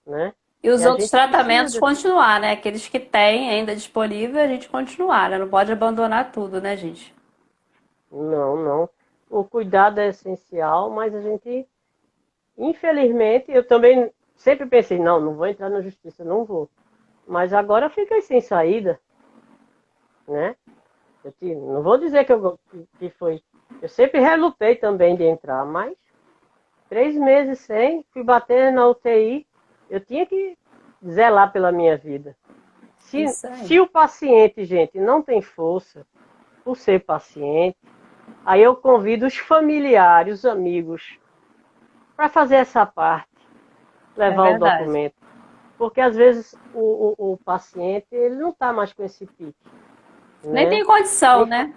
né? E os E a outros gente tratamentos precisa. continuar, né? Aqueles que tem ainda disponível, a gente continuar, né? Não pode abandonar tudo, né, gente? Não, não. O cuidado é essencial, mas a gente, infelizmente, eu também sempre pensei, não, não vou entrar na justiça, não vou. Mas agora eu fiquei sem saída, né? Não vou dizer que foi. Eu sempre relutei também de entrar, mas 3 meses sem, fui bater na UTI, eu tinha que zelar pela minha vida. Isso aí. Se o paciente, gente, não tem força por ser paciente, aí eu convido os familiares, os amigos, para fazer essa parte, É levar o verdade. documento. Porque às vezes o paciente ele não está mais com esse pique, Nem né? tem condição, Nem, né?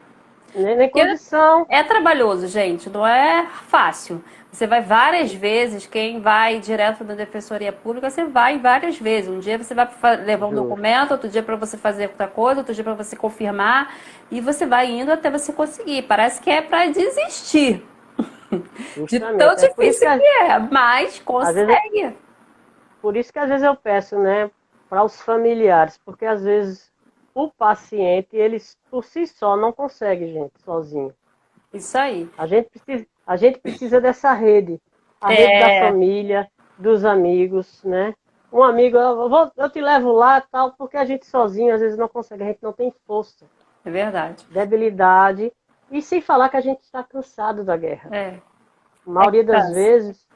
nem Porque condição. é trabalhoso, gente, não é fácil. Você vai várias vezes, quem vai direto da Defensoria Pública, você vai várias vezes. Um dia você vai levar um Justo, documento, outro dia para você fazer outra coisa, outro dia para você confirmar, e você vai indo até você conseguir. Parece que é para desistir de tão justamente. É por isso que difícil que é, mas às vezes, consegue. por isso que às vezes eu peço, né, para os familiares, porque às vezes o paciente, eles por si só não consegue, gente, sozinho. Isso aí. A gente precisa dessa rede, a rede da É, família, dos amigos, né? Um amigo, eu te levo lá, tal, porque a gente sozinho às vezes não consegue, a gente não tem força, é verdade. debilidade, e sem falar que a gente está cansado da guerra. É, A é que maioria das cansa. vezes,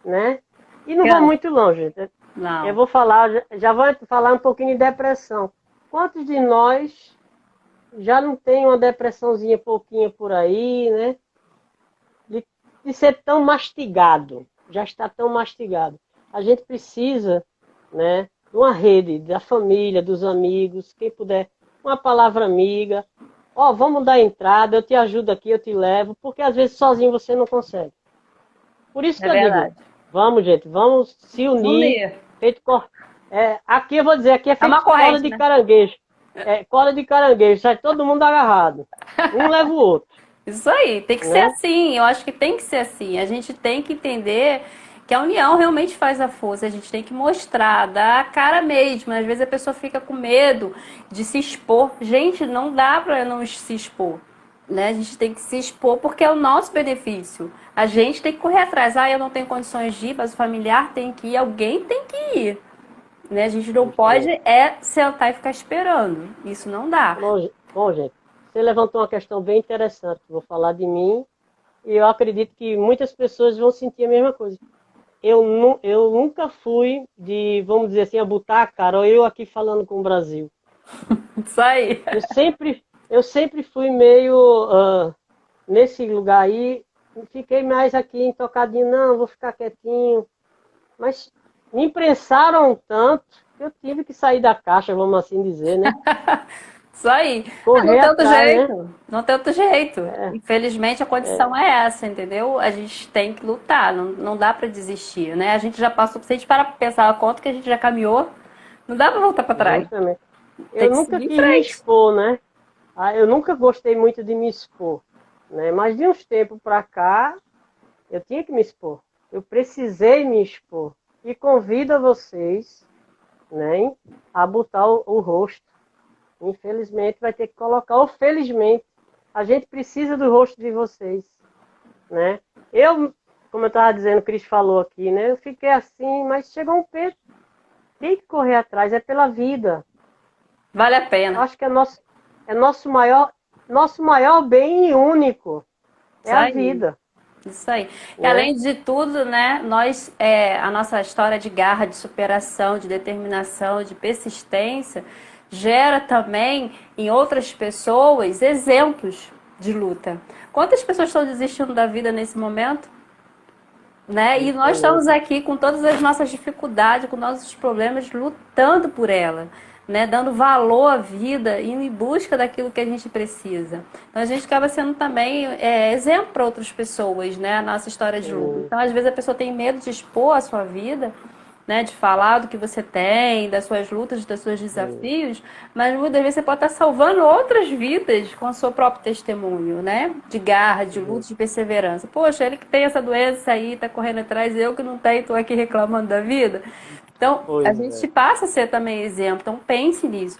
né? E não vou Cansa. muito longe. Eu Não. vou falar, já vou falar um pouquinho de depressão. Quantos de nós já não tem uma depressãozinha pouquinha por aí, né? De ser tão mastigado, já está tão mastigado. A gente precisa, né, de uma rede da família, dos amigos, quem puder, uma palavra amiga. Ó, vamos dar entrada, eu te ajudo aqui, eu te levo, porque às vezes sozinho você não consegue. Por isso É que eu digo, verdade. vamos, gente, vamos se unir. Unir. Feito aqui eu vou dizer, aqui é É uma feito corda corrente, de né? caranguejo. É, corda de caranguejo, sai todo mundo agarrado. Um leva o outro, Isso aí, tem que ser né? assim. Eu acho que tem que ser assim. A gente tem que entender que a união realmente faz a força. A gente tem que mostrar, dar a cara mesmo. Às vezes a pessoa fica com medo de se expor. Gente, não dá para não se expor. Né? A gente tem que se expor porque é o nosso benefício. A gente tem que correr atrás. Ah, eu não tenho condições de ir, mas o familiar tem que ir, alguém tem que ir. Né? A gente não pode Justamente. sentar e ficar esperando. Isso não dá. Bom, gente, você levantou uma questão bem interessante. Vou falar de mim e eu acredito que muitas pessoas vão sentir a mesma coisa. Eu nunca fui de, vamos dizer assim, a botar a cara, ou eu aqui falando com o Brasil. Isso aí. Eu sempre fui meio nesse lugar aí, fiquei mais aqui intocadinho, não, vou ficar quietinho. Mas me imprensaram tanto que eu tive que sair da caixa, vamos assim dizer, né? Isso aí. Não Correr tem outro atrás, né? jeito. Não tem outro jeito. É, Infelizmente a condição é essa, entendeu? A gente tem que lutar, não dá pra desistir, né? A gente já passou, se a gente parar pra pensar a conta que a gente já caminhou, não dá pra voltar pra trás. justamente. Tem Eu que nunca seguir em quis me frente. expor, né? Eu nunca gostei muito de me expor, né? Mas de uns tempos para cá, eu tinha que me expor. Eu precisei me expor. E convido a vocês, né, a botar o rosto. Infelizmente, vai ter que colocar, ou felizmente, a gente precisa do rosto de vocês, né? Como eu estava dizendo, o Cris falou aqui, né? Eu fiquei assim, mas chegou um tempo, tem que correr atrás, é pela vida. Vale a Eu pena. acho que é nosso maior bem único, é Isso a aí. vida, Isso aí. E né? além de tudo, né, a nossa história de garra, de superação, de determinação, de persistência, gera também em outras pessoas exemplos de luta. Quantas pessoas estão desistindo da vida nesse momento? Né? E nós estamos Justamente. aqui com todas as nossas dificuldades, com nossos problemas, lutando por ela. né, dando valor à vida, indo em busca daquilo que a gente precisa. Então a gente acaba sendo também exemplo para outras pessoas, né, a nossa história de luta. Então às vezes a pessoa tem medo de expor a sua vida, né, de falar do que você tem, das suas lutas, dos seus desafios, mas muitas vezes você pode estar salvando outras vidas com o seu próprio testemunho, né, de garra, de luta, de perseverança. Poxa, ele que tem essa doença aí, está correndo atrás, eu que não tenho, estou aqui reclamando da vida. Então, a gente passa a ser também exemplo, então pense nisso.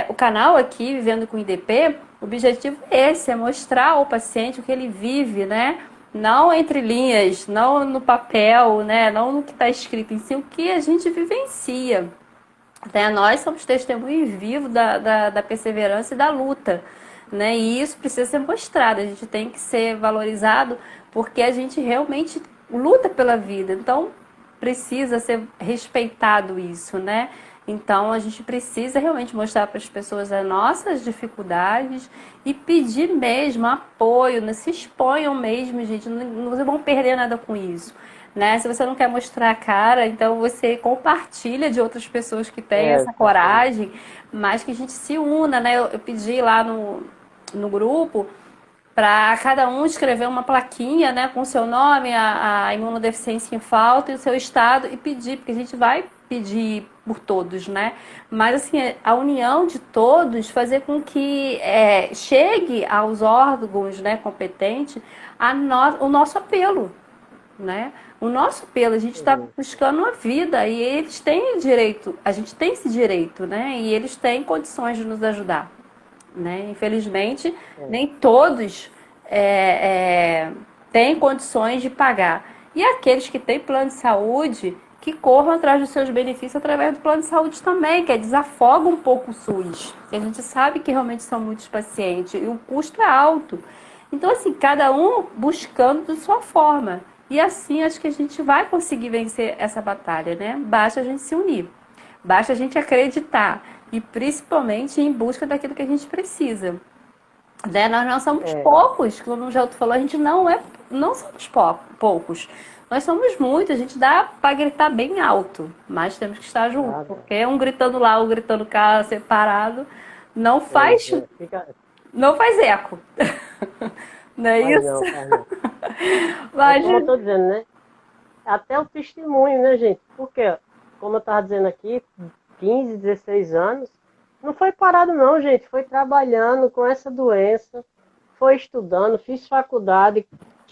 O canal aqui, Vivendo com IDP, o objetivo é esse, é mostrar ao paciente o que ele vive, né? Não entre linhas, não no papel, né? Não no que está escrito em si, o que a gente vivencia. Né? Nós somos testemunhos vivos da perseverança e da luta, né? E isso precisa ser mostrado, a gente tem que ser valorizado porque a gente realmente luta pela vida. Então, precisa ser respeitado isso, né? Então, a gente precisa realmente mostrar para as pessoas as nossas dificuldades e pedir mesmo apoio, né? Se exponham mesmo, gente, não vocês vão perder nada com isso, né? Se você não quer mostrar a cara, então você compartilha de outras pessoas que têm essa coragem, mas que a gente se una, né? Eu pedi lá no grupo para cada um escrever uma plaquinha, né, com o seu nome, a imunodeficiência em falta e o seu estado e pedir, porque a gente vai pedir por todos, né? Mas assim, a união de todos fazer com que chegue aos órgãos, né, competentes o nosso apelo, né? O nosso apelo, a gente está buscando uma vida e eles têm direito, a gente tem esse direito, né? E eles têm condições de nos ajudar. Né? Infelizmente, nem todos têm condições de pagar. E aqueles que têm plano de saúde, que corram atrás dos seus benefícios através do plano de saúde também, que desafoga um pouco o SUS. A gente sabe que realmente são muitos pacientes e o custo é alto. Então, assim, cada um buscando de sua forma. E assim, acho que a gente vai conseguir vencer essa batalha, né? Basta a gente se unir. Basta a gente acreditar. E principalmente em busca daquilo que a gente precisa. Né? Nós não somos poucos, como o Gelto falou, a gente não somos poucos. Nós somos muitos, a gente dá para gritar bem alto, mas temos que estar juntos, porque um gritando lá, um gritando cá, separado, não faz eco. Não é isso? Não. Mas, como eu estou dizendo, né? Até o testemunho, né, gente? Porque, como eu estava dizendo aqui, 15, 16 anos, não foi parado não, gente, foi trabalhando com essa doença, foi estudando, fiz faculdade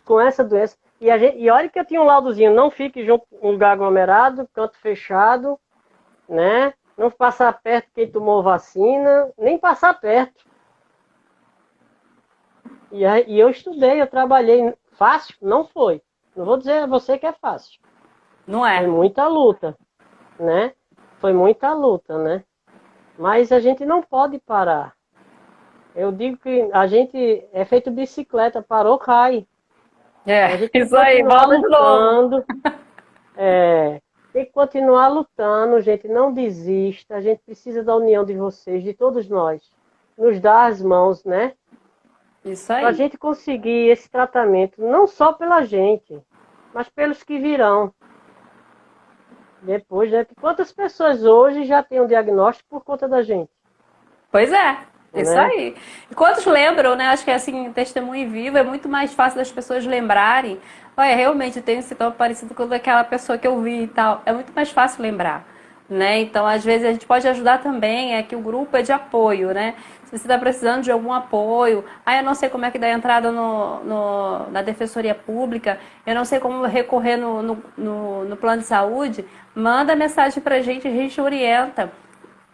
com essa doença, e olha que eu tinha um laudozinho, não fique junto em um lugar aglomerado, canto fechado, né, não passar perto quem tomou vacina, nem passar perto. E eu estudei, eu trabalhei, fácil? Não foi, não vou dizer a você que é fácil. Não é. Foi muita luta, né? Foi muita luta, né? Mas a gente não pode parar. Eu digo que a gente é feito bicicleta, parou, cai. A gente tem isso aí, volta de novo. Tem que continuar lutando, gente, não desista. A gente precisa da união de vocês, de todos nós. Nos dar as mãos, né? Isso aí. Para a gente conseguir esse tratamento, não só pela gente, mas pelos que virão. Depois, né? Quantas pessoas hoje já têm um diagnóstico por conta da gente? Pois é, isso aí. E quantos lembram, né? Acho que assim, testemunho vivo é muito mais fácil das pessoas lembrarem. Olha, realmente eu tenho esse sintoma parecido com aquela pessoa que eu vi e tal. É muito mais fácil lembrar, né? Então, às vezes, a gente pode ajudar também, que o grupo é de apoio, né? Se você está precisando de algum apoio, eu não sei como é que dá entrada na Defensoria Pública, eu não sei como recorrer no plano de saúde, manda mensagem pra gente, a gente orienta.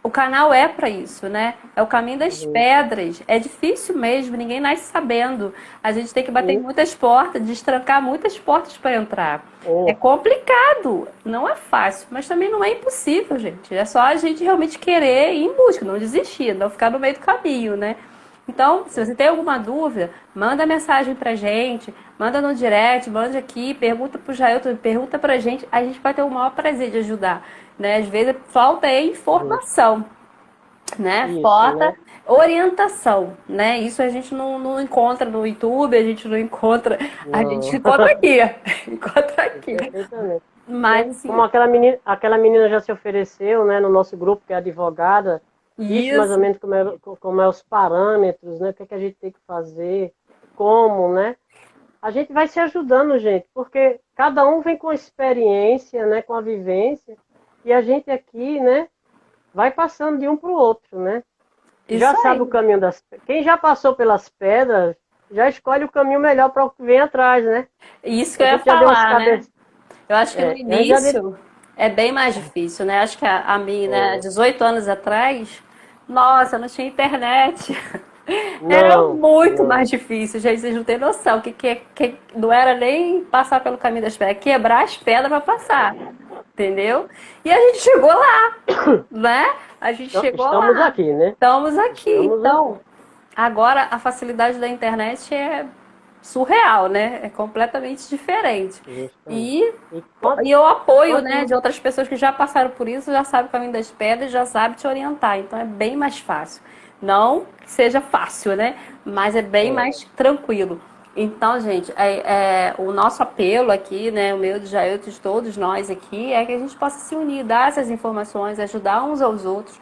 O canal é para isso, né? É o caminho das pedras. É difícil mesmo, ninguém nasce sabendo. A gente tem que bater em muitas portas, destrancar muitas portas para entrar. É complicado, não é fácil, mas também não é impossível, gente. É só a gente realmente querer ir em busca, não desistir, não ficar no meio do caminho, né? Então, se você tem alguma dúvida, manda mensagem pra gente, manda no direct, manda aqui, pergunta pro Jailton, pergunta pra gente, a gente vai ter o maior prazer de ajudar, né? Às vezes falta informação, né? Falta orientação, né? Isso a gente não encontra no YouTube, a gente não encontra, a gente encontra aqui, encontra aqui. Mas, assim, Como aquela menina já se ofereceu, né, no nosso grupo, que é advogada, disse mais ou isso, menos como é os parâmetros, né, o que é que a gente tem que fazer, como, né? A gente vai se ajudando, gente, porque cada um vem com a experiência, né, com a vivência, e a gente aqui, né, vai passando de um para o outro, né? Já isso sabe o aí. caminho Quem já passou pelas pedras, já escolhe o caminho melhor para o que vem atrás, né? Isso que A eu ia gente já deu uns falar, né? cabeças. Eu acho que no A gente já deu. início é bem mais difícil, né? Acho que a minha, né, É, 18 anos atrás, nossa, não tinha internet. Era não, muito mais não. difícil, gente, vocês não têm noção. Que não era nem passar pelo caminho das pedras, quebrar as pedras para passar, entendeu? E a gente chegou lá, né? A gente chegou Estamos lá. aqui, né? Estamos aqui. Estamos aqui. Então, agora a facilidade da internet é surreal, né? É completamente diferente. Justamente. E, E quanto, e eu apoio, né, de quanto, outras pessoas que já passaram por isso, já sabem o caminho das pedras, já sabem te orientar. Então é bem mais fácil. Não que seja fácil, né? Mas é bem é, mais tranquilo. Então, gente, o nosso apelo aqui, né, o meu, de Jailton, de todos nós aqui, é que a gente possa se unir, dar essas informações, ajudar uns aos outros,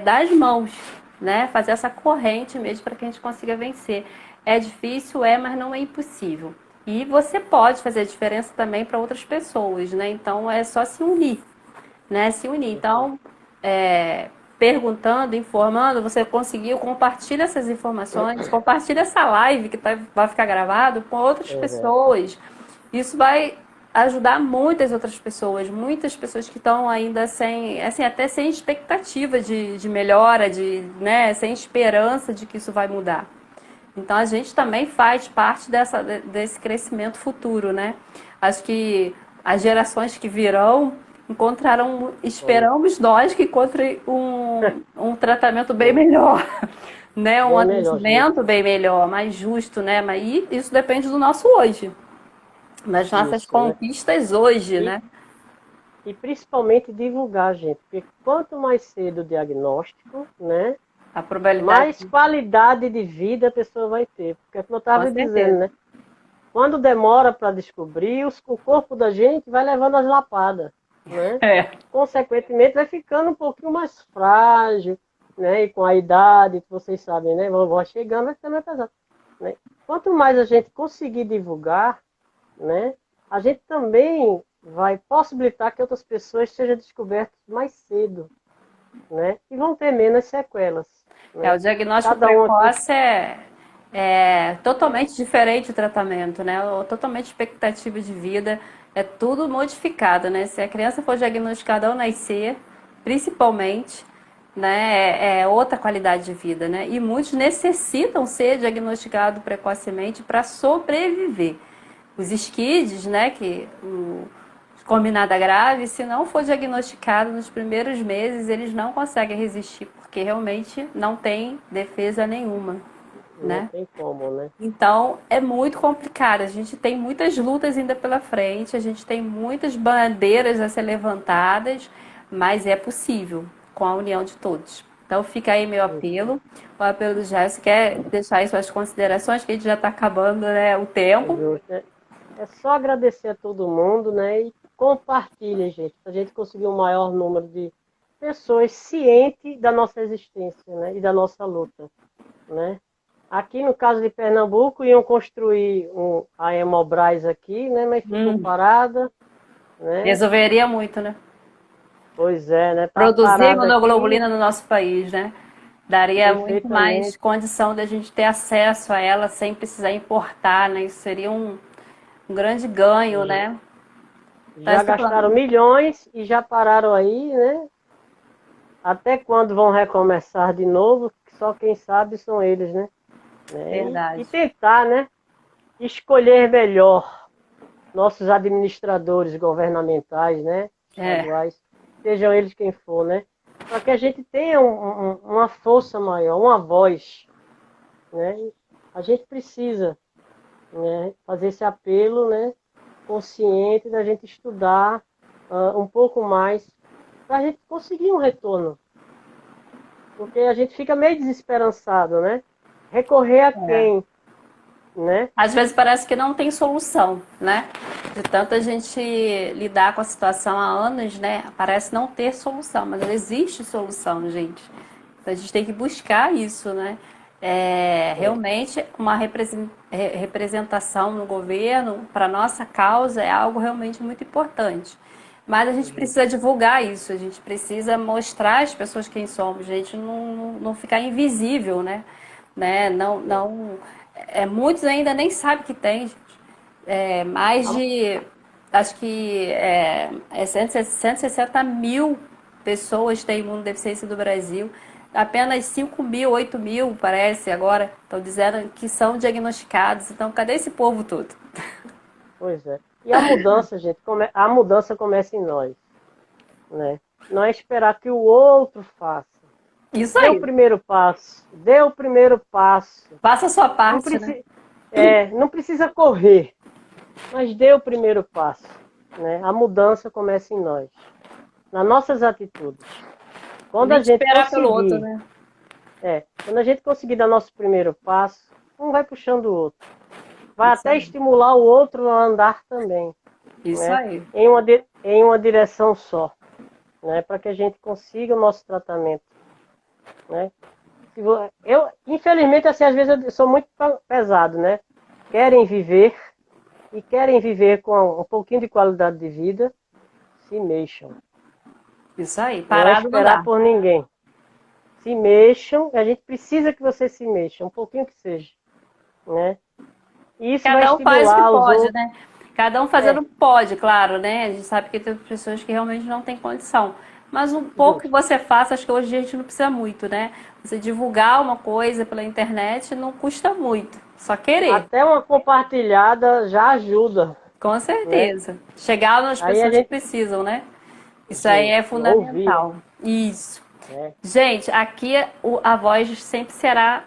dar as mãos, né, fazer essa corrente mesmo para que a gente consiga vencer. É difícil, mas não é impossível. E você pode fazer a diferença também para outras pessoas, né? Então é só se unir, né? Se unir. Então, perguntando, informando, você conseguiu, compartilha essas informações, compartilha essa live que vai ficar gravado com outras é, pessoas. Isso vai ajudar muitas pessoas que estão ainda sem, assim, até sem expectativa de melhora, né, sem esperança de que isso vai mudar. Então a gente também faz parte desse crescimento futuro, né? Acho que as gerações que virão encontrarão, é, esperamos nós que encontrem um tratamento bem melhor, né? Um bem melhor, gente. atendimento bem melhor, mais justo, né? E isso depende do nosso hoje, das nossas Isso, né? conquistas hoje, E, né? e principalmente divulgar, gente, porque quanto mais cedo o diagnóstico, né? A probabilidade, Mais qualidade de vida a pessoa vai ter. Porque, como eu com estava dizendo, certeza. né? Quando demora para descobrir, o corpo da gente vai levando as lapadas, né? É. Consequentemente, vai ficando um pouquinho mais frágil, né? E com a idade, que vocês sabem, né? Vai chegando, vai ficando mais pesado, né? Quanto mais a gente conseguir divulgar, né? A gente também vai possibilitar que outras pessoas sejam descobertas mais cedo, né? E vão ter menos sequelas, O né? diagnóstico Cada um aqui, precoce é totalmente diferente o tratamento, né? Totalmente expectativa de vida, é tudo modificado, né? Se a criança for diagnosticada ao nascer, principalmente, né, é outra qualidade de vida, né? E muitos necessitam ser diagnosticados precocemente para sobreviver. Os SCIDs, né, que o combinada grave, se não for diagnosticado nos primeiros meses, eles não conseguem resistir, porque realmente não tem defesa nenhuma, não né? tem como, né? Então é muito complicado. A gente tem muitas lutas ainda pela frente, a gente tem muitas bandeiras a ser levantadas, mas é possível com a união de todos. Então fica aí meu apelo, o apelo do Jair. Você quer deixar aí suas considerações, que a gente já está acabando, né, o tempo. Justo, né? É só agradecer a todo mundo, né? E compartilha, gente, para a gente conseguir um maior número de pessoas cientes da nossa existência, né? E da nossa luta, né? Aqui no caso de Pernambuco iam construir a Hemobras aqui, né? Mas ficou parada, né? Resolveria muito, né? Pois é, né? Tá Produzir parada aqui imunoglobulina no nosso país, né? Daria muito mais perfeitamente. condição da gente ter acesso a ela sem precisar importar, né? Isso seria um grande ganho, né? Já Parece que tá gastaram falando. milhões e já pararam aí, né? Até quando vão recomeçar de novo, só quem sabe são eles, né? E Verdade. tentar, né? Escolher melhor nossos administradores governamentais, né? É, Estaduais, sejam eles quem for, né? Para que a gente tenha uma força maior, uma voz, né? A gente precisa, né? Fazer esse apelo, né? Consciente da gente estudar um pouco mais para a gente conseguir um retorno, porque a gente fica meio desesperançado, né? Recorrer a é. quem? né? Às vezes parece que não tem solução, né? De tanto a gente lidar com a situação há anos, né? Parece não ter solução, mas existe solução, gente. Então a gente tem que buscar isso, né? Realmente uma representação no governo para nossa causa é algo realmente muito importante. Mas a gente precisa divulgar isso, a gente precisa mostrar às pessoas quem somos, a gente não ficar invisível, né? Muitos ainda nem sabem que tem, gente. Mais de, acho que 160 mil pessoas têm imunodeficiência do Brasil. Apenas 5 mil, 8 mil, parece, agora estão dizendo que são diagnosticados. Então, cadê esse povo todo? Pois é. E a mudança, gente, a mudança começa em nós, né? Não é esperar que o outro faça. Isso Dê aí. o primeiro passo. Dê o primeiro passo. Faça a sua Não, parte, né? não precisa correr, mas dê o primeiro passo, né? A mudança começa em nós, nas nossas atitudes. Quando Nem a gente esperar pelo outro, conseguir, né? quando a gente conseguir dar nosso primeiro passo, um vai puxando o outro. Vai Isso até aí. estimular o outro a andar também, Isso né? aí. Em uma direção só, né? Para que a gente consiga o nosso tratamento, né? Infelizmente, assim, às vezes eu sou muito pesado, né? Querem viver e querem viver com um pouquinho de qualidade de vida, se mexam. Isso aí. Não é Parado não esperar dá. por ninguém. Se mexam, a gente precisa que você se mexa, um pouquinho que seja, né? E isso vai Cada um faz o que estimular os pode, outros. né? Cada um fazendo o que pode, claro, né? A gente sabe que tem pessoas que realmente não têm condição. Mas um pouco que você faça, acho que hoje a gente não precisa muito, né? Você divulgar uma coisa pela internet não custa muito. Só querer. Até uma compartilhada já ajuda, Com né? certeza. Chegar nas Aí a pessoas que gente, precisam, né? Isso aí é ouvir, fundamental. Isso. né? Gente, aqui a voz sempre será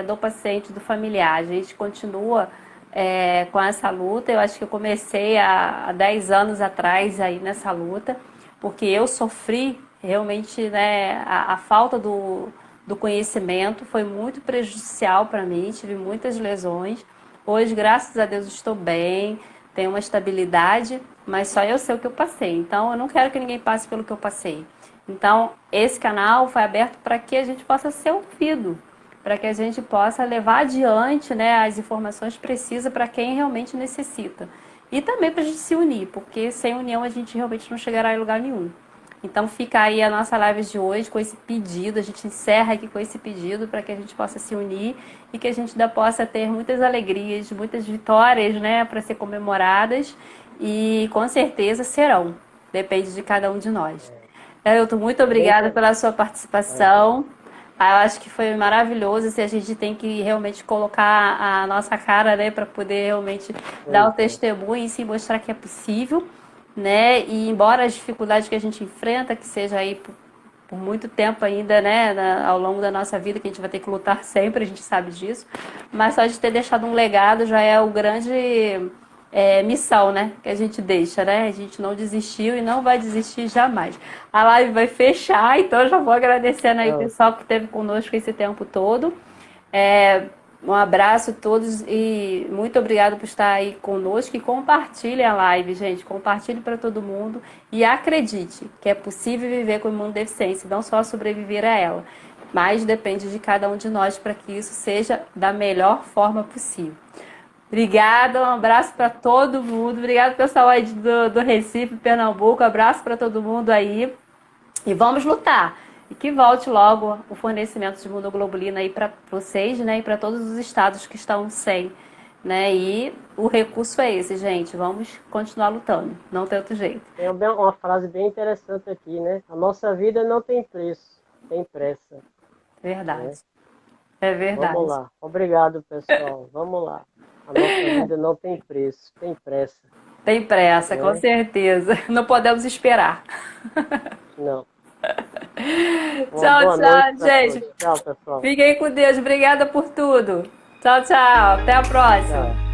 do paciente, do familiar. A gente continua com essa luta. Eu acho que eu comecei há 10 anos atrás aí nessa luta, porque eu sofri realmente, né, a falta do conhecimento foi muito prejudicial para mim, tive muitas lesões. Hoje, graças a Deus, estou bem, tenho uma estabilidade, mas só eu sei o que eu passei. Então, eu não quero que ninguém passe pelo que eu passei. Então, esse canal foi aberto para que a gente possa ser ouvido, para que a gente possa levar adiante, né, as informações precisas para quem realmente necessita. E também para a gente se unir, porque sem união a gente realmente não chegará em lugar nenhum. Então fica aí a nossa live de hoje com esse pedido, a gente encerra aqui com esse pedido para que a gente possa se unir e que a gente ainda possa ter muitas alegrias, muitas vitórias, né, para ser comemoradas e com certeza serão, depende de cada um de nós. Elton, muito obrigada pela sua participação. Eu acho que foi maravilhoso, assim, a gente tem que realmente colocar a nossa cara, né, para poder realmente dar o testemunho e se mostrar que é possível, né? E embora as dificuldades que a gente enfrenta, que seja aí por muito tempo ainda, né, ao longo da nossa vida, que a gente vai ter que lutar sempre, a gente sabe disso, mas só de ter deixado um legado já é o grande missão, né, que a gente deixa, né? A gente não desistiu e não vai desistir jamais. A live vai fechar, então eu já vou agradecendo aí o pessoal que esteve conosco esse tempo todo. Um abraço a todos e muito obrigado por estar aí conosco e compartilhe a live, gente. Compartilhe para todo mundo e acredite que é possível viver com imunodeficiência, não só sobreviver a ela, mas depende de cada um de nós para que isso seja da melhor forma possível. Obrigada, um abraço para todo mundo. Obrigado, pessoal aí do Recife, Pernambuco. Abraço para todo mundo aí. E vamos lutar. E que volte logo o fornecimento de imunoglobulina aí para vocês, né? E para todos os estados que estão sem, né? E o recurso é esse, gente. Vamos continuar lutando. Não tem outro jeito. Tem uma frase bem interessante aqui, né? A nossa vida não tem preço, tem pressa. Verdade. Né? É verdade. Vamos lá. Obrigado, pessoal. Vamos lá. A nossa vida não tem preço, tem pressa. Tem pressa, com certeza. Não podemos esperar. Não. Tchau, gente. Tchau, pessoal. Fiquem com Deus. Obrigada por tudo. Tchau, tchau. Até a próxima. Tchau.